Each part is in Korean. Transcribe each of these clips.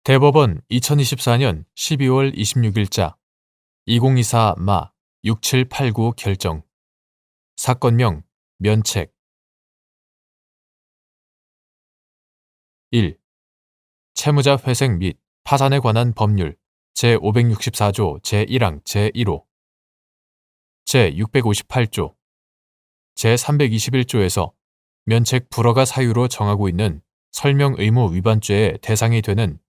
대법원 2024년 12월 26일자 2024-6789 결정. 사건명 면책. 1. 채무자 회생 및 파산에 관한 법률 제564조 제1항 제1호 제658조 제321조에서 면책 불허가 사유로 정하고 있는 설명 의무 위반죄의 대상이 되는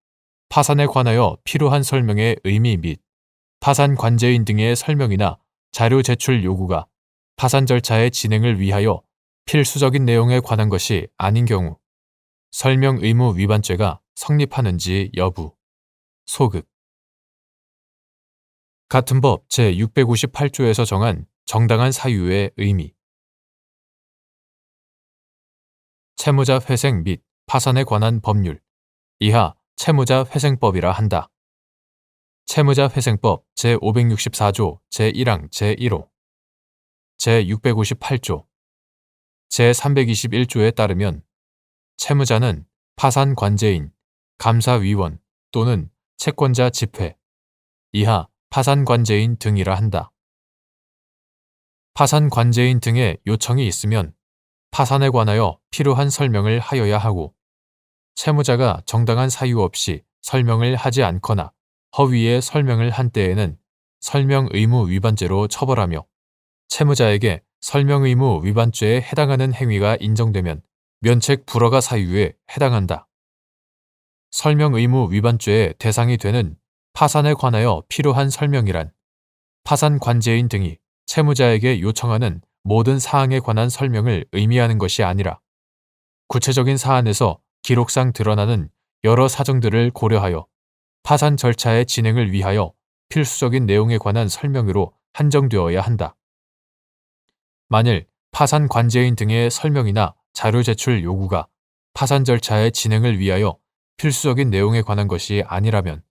파산에 관하여 필요한 설명의 의미 및 파산 관제인 등의 설명이나 자료 제출 요구가 파산 절차의 진행을 위하여 필수적인 내용에 관한 것이 아닌 경우 설명 의무 위반죄가 성립하는지 여부. 소극. 같은 법 제658조에서 정한 정당한 사유의 의미. 채무자 회생 및 파산에 관한 법률. 이하 채무자 회생법이라 한다. 채무자 회생법 제564조 제1항 제1호 제658조 제321조에 따르면 채무자는 파산 관제인, 감사위원 또는 채권자 집회, 이하 파산 관제인 등이라 한다. 파산 관제인 등의 요청이 있으면 파산에 관하여 필요한 설명을 하여야 하고 채무자가 정당한 사유 없이 설명을 하지 않거나 허위의 설명을 한 때에는 설명 의무 위반죄로 처벌하며 채무자에게 설명 의무 위반죄에 해당하는 행위가 인정되면 면책 불허가 사유에 해당한다. 설명 의무 위반죄의 대상이 되는 파산에 관하여 필요한 설명이란 파산 관제인 등이 채무자에게 요청하는 모든 사항에 관한 설명을 의미하는 것이 아니라 구체적인 사안에서 기록상 드러나는 여러 사정들을 고려하여 파산 절차의 진행을 위하여 필수적인 내용에 관한 설명으로 한정되어야 한다. 만일 파산 관제인 등의 설명이나 자료 제출 요구가 파산 절차의 진행을 위하여 필수적인 내용에 관한 것이 아니라면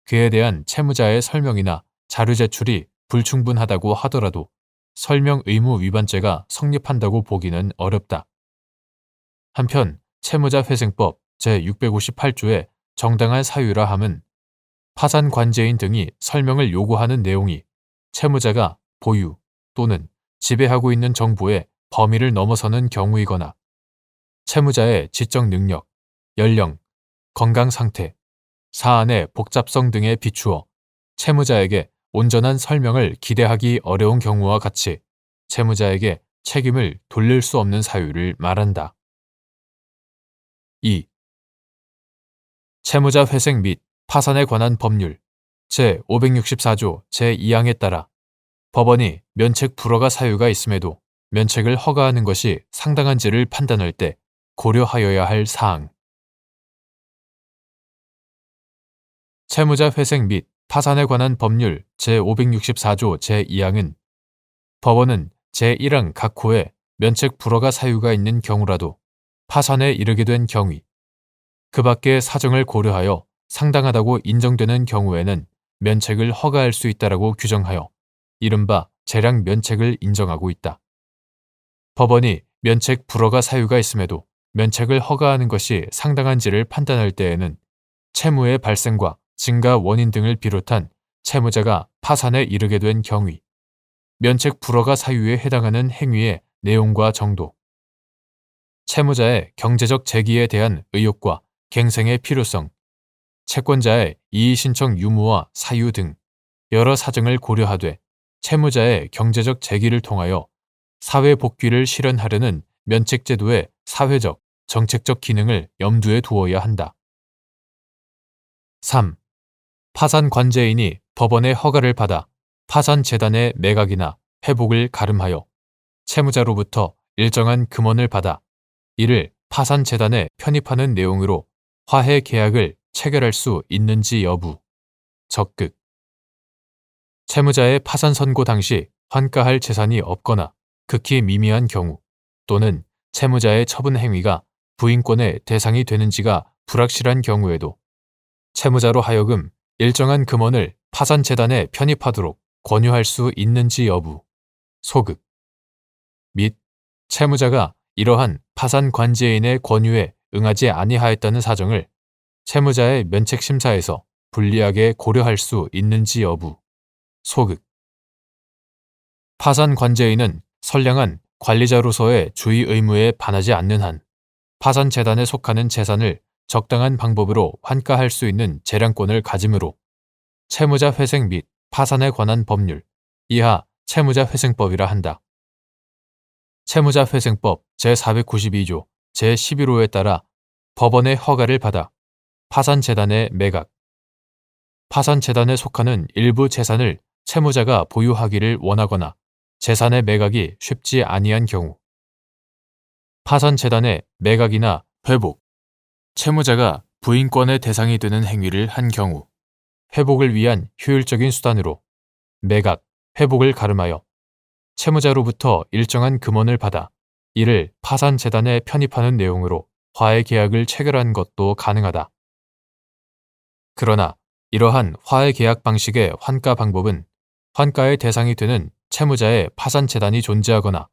그에 대한 채무자의 설명이나 자료 제출이 불충분하다고 하더라도 설명 의무 위반죄가 성립한다고 보기는 어렵다. 한편 채무자 회생법 제658조의 정당한 사유라 함은 파산 관제인 등이 설명을 요구하는 내용이 채무자가 보유 또는 지배하고 있는 정보의 범위를 넘어서는 경우이거나 채무자의 지적 능력, 연령, 건강 상태, 사안의 복잡성 등에 비추어 채무자에게 온전한 설명을 기대하기 어려운 경우와 같이 채무자에게 책임을 돌릴 수 없는 사유를 말한다. 2. 채무자 회생 및 파산에 관한 법률 제564조 제2항에 따라 법원이 면책 불허가 사유가 있음에도 면책을 허가하는 것이 상당한지를 판단할 때 고려하여야 할 사항. 채무자 회생 및 파산에 관한 법률 제564조 제2항은 법원은 제1항 각 호에 면책 불허가 사유가 있는 경우라도 파산에 이르게 된 경위, 그 밖의 사정을 고려하여 상당하다고 인정되는 경우에는 면책을 허가할 수 있다라고 규정하여 이른바 재량 면책을 인정하고 있다. 법원이 면책 불허가 사유가 있음에도 면책을 허가하는 것이 상당한지를 판단할 때에는 채무의 발생과 증가 원인 등을 비롯한 채무자가 파산에 이르게 된 경위, 면책 불허가 사유에 해당하는 행위의 내용과 정도, 채무자의 경제적 재기에 대한 의욕과 갱생의 필요성, 채권자의 이의신청 유무와 사유 등 여러 사정을 고려하되 채무자의 경제적 재기를 통하여 사회복귀를 실현하려는 면책제도의 사회적, 정책적 기능을 염두에 두어야 한다. 3. 파산 관제인이 법원의 허가를 받아 파산재단의 매각이나 회복을 가름하여 채무자로부터 일정한 금원을 받아 이를 파산재단에 편입하는 내용으로 화해 계약을 체결할 수 있는지 여부. 적극. 채무자의 파산 선고 당시 환가할 재산이 없거나 극히 미미한 경우 또는 채무자의 처분 행위가 부인권의 대상이 되는지가 불확실한 경우에도 채무자로 하여금 일정한 금원을 파산재단에 편입하도록 권유할 수 있는지 여부. 소극. 및 채무자가 이러한 파산 관제인의 권유에 응하지 아니하였다는 사정을 채무자의 면책심사에서 불리하게 고려할 수 있는지 여부. 소극. 파산관제인은 선량한 관리자로서의 주의 의무에 반하지 않는 한 파산재단에 속하는 재산을 적당한 방법으로 환가할 수 있는 재량권을 가지므로 채무자 회생 및 파산에 관한 법률 이하 채무자회생법이라 한다. 채무자회생법 제492조 제11호에 따라 법원의 허가를 받아 파산재단의 매각, 파산재단에 속하는 일부 재산을 채무자가 보유하기를 원하거나 재산의 매각이 쉽지 아니한 경우, 파산재단의 매각이나 회복, 채무자가 부인권의 대상이 되는 행위를 한 경우, 회복을 위한 효율적인 수단으로 매각, 회복을 가름하여 채무자로부터 일정한 금원을 받아 이를 파산재단에 편입하는 내용으로 화해 계약을 체결한 것도 가능하다. 그러나 이러한 화해 계약 방식의 환가 방법은 환가의 대상이 되는 채무자의 파산재단이 존재하거나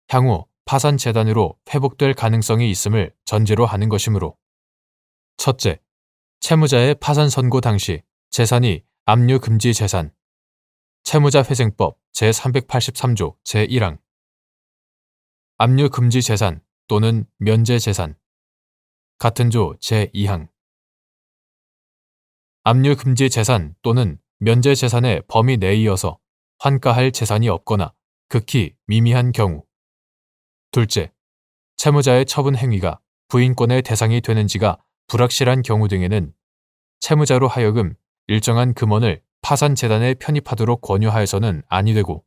향후 파산재단으로 회복될 가능성이 있음을 전제로 하는 것이므로 첫째, 채무자의 파산 선고 당시 재산이 압류금지 재산, 채무자회생법 제383조 제1항, 압류금지 재산 또는 면제재산, 같은 조 제2항, 압류금지 재산 또는 면제재산의 범위 내이어서 환가할 재산이 없거나 극히 미미한 경우, 둘째, 채무자의 처분 행위가 부인권의 대상이 되는지가 불확실한 경우 등에는 채무자로 하여금 일정한 금원을 파산재단에 편입하도록 권유하여서는 아니 되고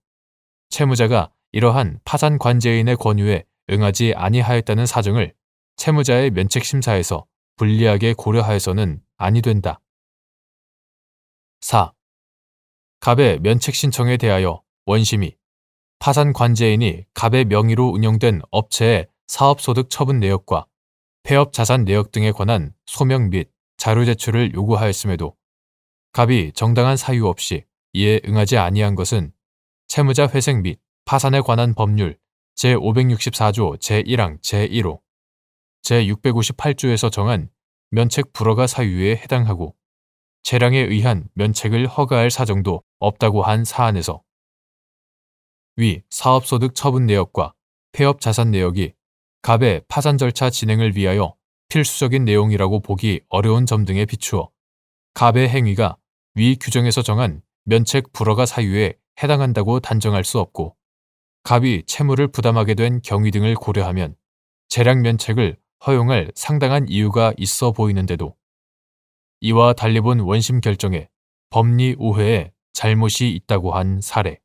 채무자가 이러한 파산관제인의 권유에 응하지 아니하였다는 사정을 채무자의 면책심사에서 불리하게 고려하여서는 아니 된다. 4. 갑의 면책신청에 대하여 원심이 파산관제인이 갑의 명의로 운영된 업체의 사업소득 처분 내역과 폐업자산 내역 등에 관한 소명 및 자료 제출을 요구하였음에도 갑이 정당한 사유 없이 이에 응하지 아니한 것은 채무자 회생 및 파산에 관한 법률 제564조 제1항 제1호, 제658조에서 정한 면책 불허가 사유에 해당하고 재량에 의한 면책을 허가할 사정도 없다고 한 사안에서 위 사업소득 처분 내역과 폐업자산 내역이 갑의 파산 절차 진행을 위하여 필수적인 내용이라고 보기 어려운 점 등에 비추어 갑의 행위가 위 규정에서 정한 면책 불허가 사유에 해당한다고 단정할 수 없고 갑이 채무를 부담하게 된 경위 등을 고려하면 재량 면책을 허용할 상당한 이유가 있어 보이는데도 이와 달리 본 원심 결정에 법리 오해에 잘못이 있다고 한 사례.